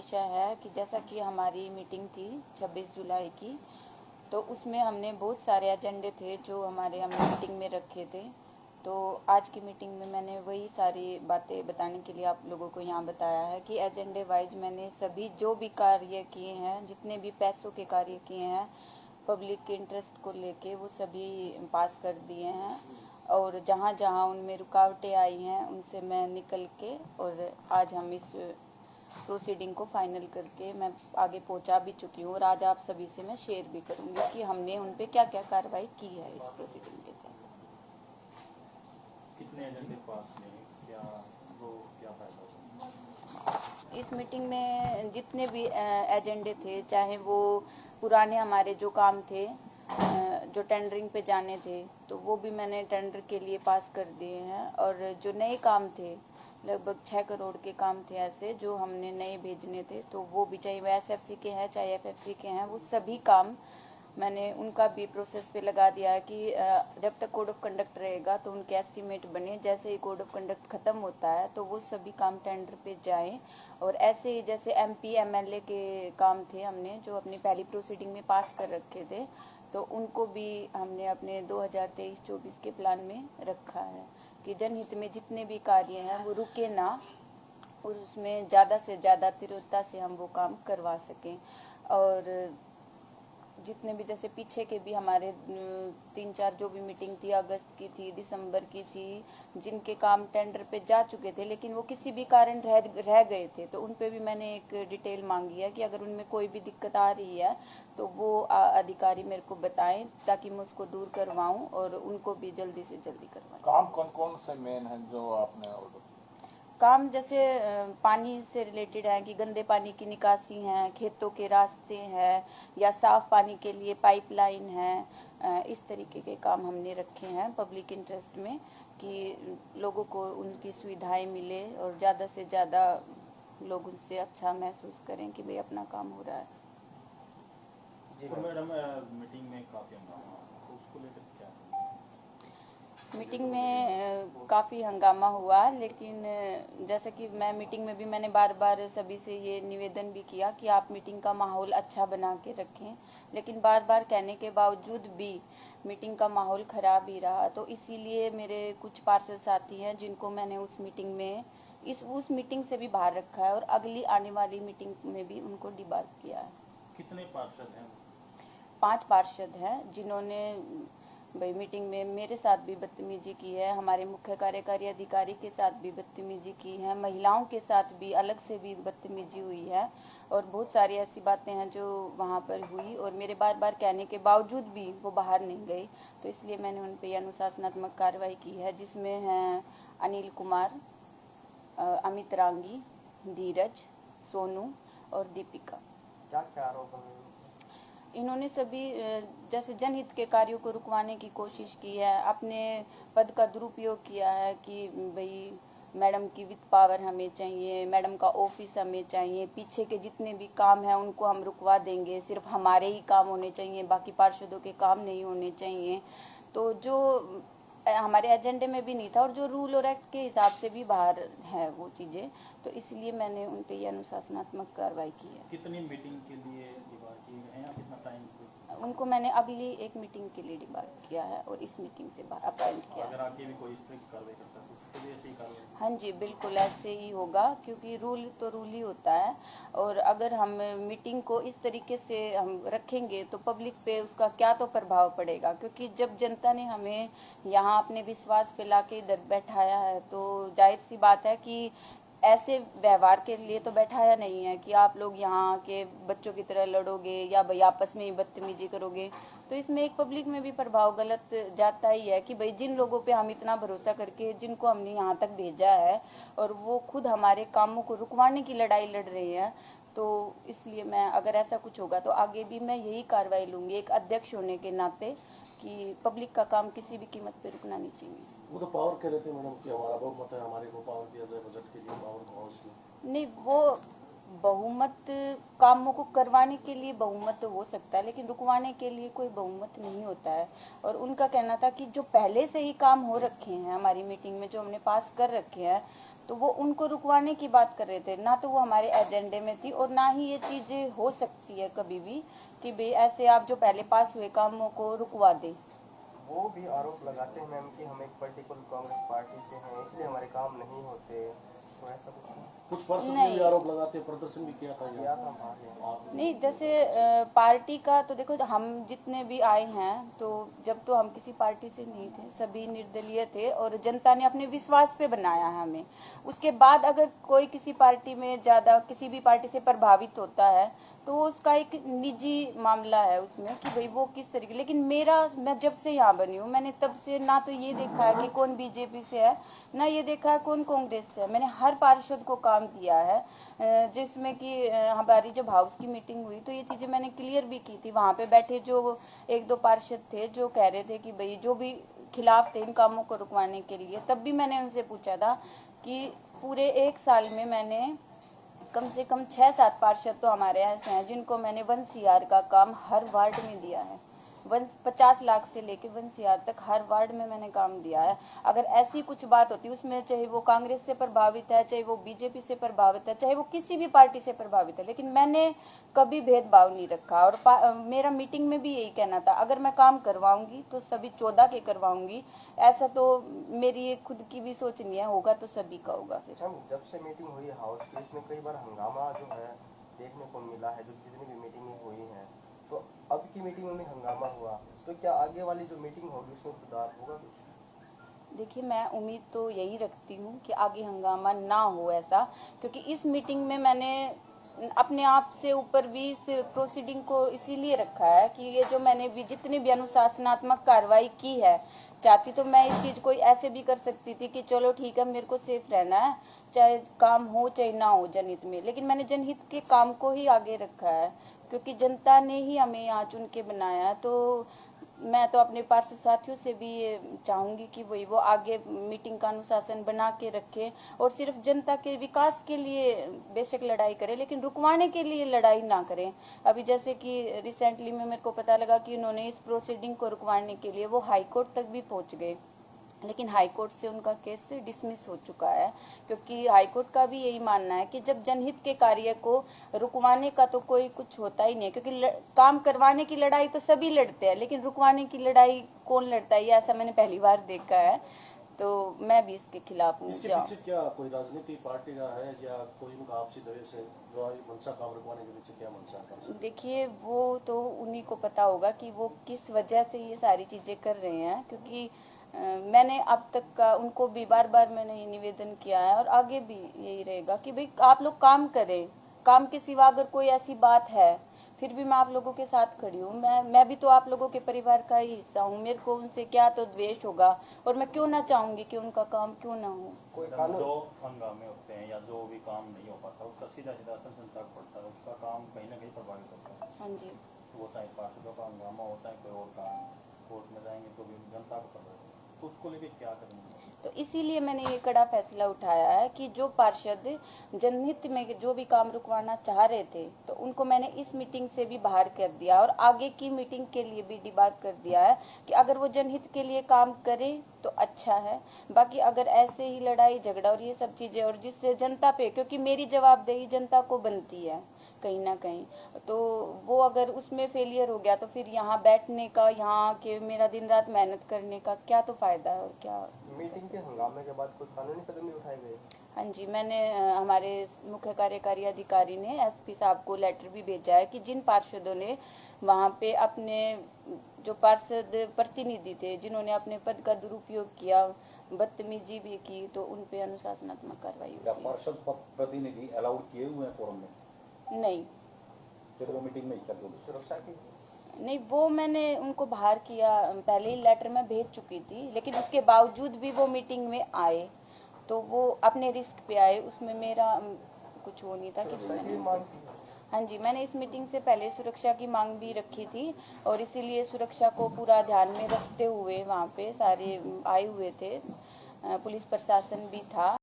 विषय है कि जैसा कि हमारी मीटिंग थी 26 जुलाई की, तो उसमें हमने बहुत सारे एजेंडे थे जो हमने मीटिंग में रखे थे। तो आज की मीटिंग में मैंने वही सारी बातें बताने के लिए आप लोगों को यहाँ बताया है कि एजेंडे वाइज मैंने सभी जो भी कार्य किए हैं, जितने भी पैसों के कार्य किए हैं पब्लिक के इंटरेस्ट को लेके, वो सभी पास कर दिए हैं। और जहाँ जहाँ उनमें रुकावटें आई हैं उनसे मैं निकल के, और आज हम इस प्रोसीडिंग को फाइनल करके मैं आगे पहुंचा भी चुकी हूँ। और आज आप सभी से मैं शेयर भी करूँगी कि हमने उन पे क्या क्या कार्रवाई की है इस प्रोसीडिंग के तहत। कितने एजेंडे पास हुए, क्या फायदा? इस मीटिंग में जितने भी एजेंडे थे, चाहे वो पुराने हमारे जो काम थे जो टेंडरिंग पे जाने थे, तो वो भी मैंने टेंडर के लिए पास कर दिए हैं। और जो नए काम थे, लगभग 6 करोड़ के काम थे ऐसे जो हमने नए भेजने थे, तो वो भी, चाहे वो SFC के हैं चाहे FFC के हैं, वो सभी काम मैंने उनका भी प्रोसेस पे लगा दिया है कि जब तक कोड ऑफ कंडक्ट रहेगा तो उनके एस्टीमेट बने। जैसे ही कोड ऑफ कंडक्ट ख़त्म होता है तो वो सभी काम टेंडर पे जाएं। और ऐसे ही जैसे MP MLA के काम थे हमने जो अपनी पहली प्रोसीडिंग में पास कर रखे थे, तो उनको भी हमने अपने 2023-24 के प्लान में रखा है कि जनहित में जितने भी कार्य हैं वो रुके ना, और उसमें ज़्यादा से ज़्यादा तीव्रता से हम वो काम करवा सकें। और जितने भी जैसे पीछे के भी हमारे 3-4 जो भी मीटिंग थी, अगस्त की थी, दिसंबर की थी, जिनके काम टेंडर पे जा चुके थे लेकिन वो किसी भी कारण रह गए थे, तो उन पे भी मैंने एक डिटेल मांगी है कि अगर उनमें कोई भी दिक्कत आ रही है तो वो अधिकारी मेरे को बताएं ताकि मैं उसको दूर करवाऊं और उनको भी जल्दी से जल्दी करवाएं। काम कौन कौन से मेन हैं जो आपने ऑर्डर? काम जैसे पानी से रिलेटेड है कि गंदे पानी की निकासी हैं, खेतों के रास्ते हैं, या साफ पानी के लिए पाइपलाइन है। इस तरीके के काम हमने रखे हैं पब्लिक इंटरेस्ट में कि लोगों को उनकी सुविधाएं मिले और ज़्यादा से ज़्यादा लोग उनसे अच्छा महसूस करें कि भाई अपना काम हो रहा है। तो मैडम मीटिंग में काफ़ी हंगामा, तो उसको लेकर क्या? मीटिंग में काफ़ी हंगामा हुआ, लेकिन जैसे कि मैं मीटिंग में भी मैंने बार बार सभी से ये निवेदन भी किया कि आप मीटिंग का माहौल अच्छा बना के रखें, लेकिन बार बार कहने के बावजूद भी मीटिंग का माहौल ख़राब ही रहा। तो इसीलिए मेरे कुछ पार्षद साथी हैं जिनको मैंने उस मीटिंग से भी बाहर रखा है और अगली आने वाली मीटिंग में भी उनको डिबार किया है। कितने पार्षद हैं? 5 पार्षद हैं जिन्होंने भाई मीटिंग में मेरे साथ भी बदतमीजी की है, हमारे मुख्य कार्यकारी अधिकारी के साथ भी बदतमीजी की है, महिलाओं के साथ भी अलग से भी बदतमीजी हुई है, और बहुत सारी ऐसी बातें हैं जो वहाँ पर हुई और मेरे बार बार कहने के बावजूद भी वो बाहर नहीं गई। तो इसलिए मैंने उन पर अनुशासनात्मक कार्रवाई की है, जिसमें हैं अनिल कुमार, अमित रांगी, धीरज, सोनू और दीपिका। क्या क्या आरोप है? इन्होंने सभी जैसे जनहित के कार्यों को रुकवाने की कोशिश की है, अपने पद का दुरुपयोग किया है कि भाई मैडम की विद पावर हमें चाहिए, मैडम का ऑफिस हमें चाहिए, पीछे के जितने भी काम हैं उनको हम रुकवा देंगे, सिर्फ हमारे ही काम होने चाहिए, बाकी पार्षदों के काम नहीं होने चाहिए। तो जो हमारे एजेंडे में भी नहीं था और जो रूल और एक्ट के हिसाब से भी बाहर है वो चीज़ें, तो इसलिए मैंने उन पे ये अनुशासनात्मक कार्रवाई की है। कितनी मीटिंग के लिए डिबार किए गए हैं, कितना टाइम? उनको मैंने अगली एक मीटिंग के लिए डिबार किया है और इस मीटिंग से बाहर अपॉइंट किया है। अगर आगे भी कोई स्ट्रिक्ट कार्रवाई करता है तो उसके लिए ऐसे ही कार्रवाई? हाँ जी, बिल्कुल ऐसे ही होगा, क्योंकि रूल तो रूल ही होता है। और अगर हम मीटिंग को इस तरीके से हम रखेंगे तो पब्लिक पे उसका क्या तो प्रभाव पड़ेगा, क्योंकि जब जनता ने हमें यहाँ अपने विश्वास पे लाके इधर बैठाया है तो जाहिर सी बात है कि ऐसे व्यवहार के लिए तो बैठाया नहीं है कि आप लोग यहाँ के बच्चों की तरह लड़ोगे या भाई आपस में ही बदतमीजी करोगे। तो इसमें एक पब्लिक में भी प्रभाव गलत जाता ही है कि भाई जिन लोगों पे हम इतना भरोसा करके जिनको हमने यहाँ तक भेजा है और वो खुद हमारे कामों को रुकवाने की लड़ाई लड़ रहे हैं, तो इसलिए मैं अगर ऐसा कुछ होगा तो आगे भी मैं यही कार्रवाई लूँगी एक अध्यक्ष होने के नाते कि पब्लिक का काम किसी भी कीमत पे रुकना नहीं चाहिए। वो तो पावर कह रहे थे मैडम कि हमारा बहुमत है, हमारे को पावर दिया जाए बजट के लिए, पावर को उसमें नहीं, वो बहुमत कामों को करवाने के लिए बहुमत तो हो सकता है, लेकिन रुकवाने के लिए कोई बहुमत नहीं होता है। और उनका कहना था कि जो पहले से ही काम हो रखे हैं हमारी मीटिंग में जो हमने पास कर रखे हैं, तो वो उनको रुकवाने की बात कर रहे थे, ना तो वो हमारे एजेंडे में थी और ना ही ये चीजें हो सकती है कभी भी कि भाई ऐसे आप जो पहले पास हुए कामों को रुकवा दे। वो भी आरोप लगाते हैं मैम कि हम एक पर्टिकुलर कांग्रेस पार्टी से हैं इसलिए हमारे काम नहीं होते, तो ऐसा कुछ पार्षद ने नहीं। भी आरोप लगाते हैं, प्रदर्शन भी किया था किया था बाहर। नहीं, जैसे पार्टी का तो देखो, हम जितने भी आए हैं तो जब तो हम किसी पार्टी से नहीं थे, सभी निर्दलीय थे और जनता ने अपने विश्वास पे बनाया है हमें। उसके बाद अगर कोई किसी पार्टी में ज्यादा किसी भी पार्टी से प्रभावित होता है तो उसका एक निजी मामला है उसमें कि भाई वो किस तरीके, लेकिन मैं जब से यहाँ बनी हूँ मैंने तब से ना तो ये देखा है कि कौन बीजेपी से है, ना ये देखा है कौन कांग्रेस से है। मैंने हर पार्षद को काम दिया है, जिसमें कि हमारी जब हाउस की मीटिंग हुई तो ये चीजें मैंने क्लियर भी की थी। वहां पे बैठे जो एक दो पार्षद थे जो कह रहे थे कि भाई जो भी खिलाफ थे इन कामों को रुकवाने के लिए, तब भी मैंने उनसे पूछा था कि पूरे 1 साल में मैंने कम से कम 6-7 पार्षद तो हमारे यहाँ से हैं जिनको मैंने 1 CR का काम हर वार्ड में दिया है। 50 लाख से लेके 1 CR तक हर वार्ड में मैंने काम दिया है। अगर ऐसी कुछ बात होती उसमें, चाहे वो कांग्रेस से प्रभावित है, चाहे वो बीजेपी से प्रभावित है, चाहे वो किसी भी पार्टी से प्रभावित है, लेकिन मैंने कभी भेदभाव नहीं रखा। और मेरा मीटिंग में भी यही कहना था, अगर मैं काम करवाऊंगी तो सभी 14 के करवाऊंगी। ऐसा तो मेरी खुद की भी सोच नहीं है, होगा तो सभी का होगा। फिर जब से मीटिंग हुई है हाउस की, इसमें कई बार हंगामा जो है देखने को मिला है, जो जितनी भी मीटिंगें हुई हैं, तो अब की मीटिंग में हंगामा हुआ, तो क्या आगे वाली जो मीटिंग होगी उसमें सुधार होगा कुछ? देखिए, मैं उम्मीद तो यही रखती हूँ कि आगे हंगामा ना हो ऐसा, क्योंकि इस मीटिंग में मैंने अपने आप से ऊपर भी इस प्रोसीडिंग को इसीलिए रखा है कि ये जो मैंने भी जितनी भी अनुशासनात्मक कार्रवाई की है, चाहती तो मैं इस चीज को ऐसे भी कर सकती थी कि चलो ठीक है मेरे को सेफ रहना है, चाहे काम हो चाहे ना हो जनहित में, लेकिन मैंने जनहित के काम को ही आगे रखा है क्योंकि जनता ने ही हमें यहाँ चुन के बनाया। तो मैं तो अपने पार्षद साथियों से भी ये चाहूंगी कि वो आगे मीटिंग का अनुशासन बना के रखें और सिर्फ जनता के विकास के लिए बेशक लड़ाई करें, लेकिन रुकवाने के लिए लड़ाई ना करें। अभी जैसे कि रिसेंटली में मेरे को पता लगा कि उन्होंने इस प्रोसीडिंग को रुकवाने के लिए वो हाई कोर्ट तक भी पहुंच गए, लेकिन हाई कोर्ट से उनका केस डिसमिस हो चुका है, क्योंकि हाई कोर्ट का भी यही मानना है कि जब जनहित के कार्य को रुकवाने का तो कोई कुछ होता ही नहीं है, क्योंकि काम करवाने की लड़ाई तो सभी लड़ते हैं, लेकिन रुकवाने की लड़ाई कौन लड़ता है, ऐसा मैंने पहली बार देखा है। तो मैं भी इसके खिलाफ हूँ। इसके पीछे क्या कोई राजनीति पार्टी का है या कोई उनका आपसी द्वेष है, जो मनसा काम रुकवाने के पीछे क्या मनसा है? देखिए, वो तो उन्हीं को पता होगा कि वो किस वजह से ये सारी चीजें कर रहे हैं, क्योंकि मैंने अब तक का उनको भी बार बार मैंने ये निवेदन किया है और आगे भी यही रहेगा कि भाई आप लोग काम करें, काम के सिवा अगर कोई ऐसी बात है फिर भी मैं आप लोगों के साथ खड़ी हूँ। मैं भी तो आप लोगों के परिवार का ही हिस्सा हूँ, मेरे को उनसे क्या तो द्वेष होगा और मैं क्यों ना चाहूंगी कि उनका काम क्यों ना हो। कोई जो हंगामे होते हैं या जो भी काम नहीं हो पाता उसका सीधा सीधा असर जनता को पड़ता है, उसका काम कहीं ना कहीं प्रभावित होता है। हाँ जी, वो चाहे पार्षदों का हंगामा हो चाहे कोई और काम, कोर्ट में जाएंगे तो भी जनता को प्रभावित होता है, तो उसको लेके क्या करेंगे? तो इसीलिए मैंने ये कड़ा फैसला उठाया है कि जो पार्षद जनहित में जो भी काम रुकवाना चाह रहे थे तो उनको मैंने इस मीटिंग से भी बाहर कर दिया और आगे की मीटिंग के लिए भी डिबार कर दिया है कि अगर वो जनहित के लिए काम करें तो अच्छा है, बाकी अगर ऐसे ही लड़ाई झगड़ा और ये सब चीजें और जिससे जनता पे, क्योंकि मेरी जवाबदेही जनता को बनती है कहीं ना कहीं, तो वो अगर उसमें फेलियर हो गया तो फिर यहाँ बैठने का, यहाँ के मेरा दिन रात मेहनत करने का क्या तो फायदा है और क्या। मीटिंग के हंगामे के बाद कुछ कानूनी कदम भी उठाए गए? हाँ जी, मैंने हमारे मुख्य कार्यकारी अधिकारी ने एसपी साहब को लेटर भी भेजा है कि जिन पार्षदों ने वहाँ पे अपने जो पार्षद प्रतिनिधि थे जिन्होंने अपने पद का दुरुपयोग किया, बदतमीजी भी की, तो उन पे अनुशासनात्मक कार्रवाई होगी। पार्षद प्रतिनिधि अलाउड किए हुए हैं फोरम में? नहीं, फिर वो मीटिंग में क्या सुरक्षा की? नहीं, वो मैंने उनको बाहर किया, पहले ही लेटर में भेज चुकी थी, लेकिन उसके बावजूद भी वो मीटिंग में आए तो वो अपने रिस्क पे आए, उसमें मेरा कुछ वो नहीं था कि हाँ जी, मैंने इस मीटिंग से पहले सुरक्षा की मांग भी रखी थी और इसीलिए सुरक्षा को पूरा ध्यान में रखते हुए वहाँ पे सारे आए हुए थे, पुलिस प्रशासन भी था।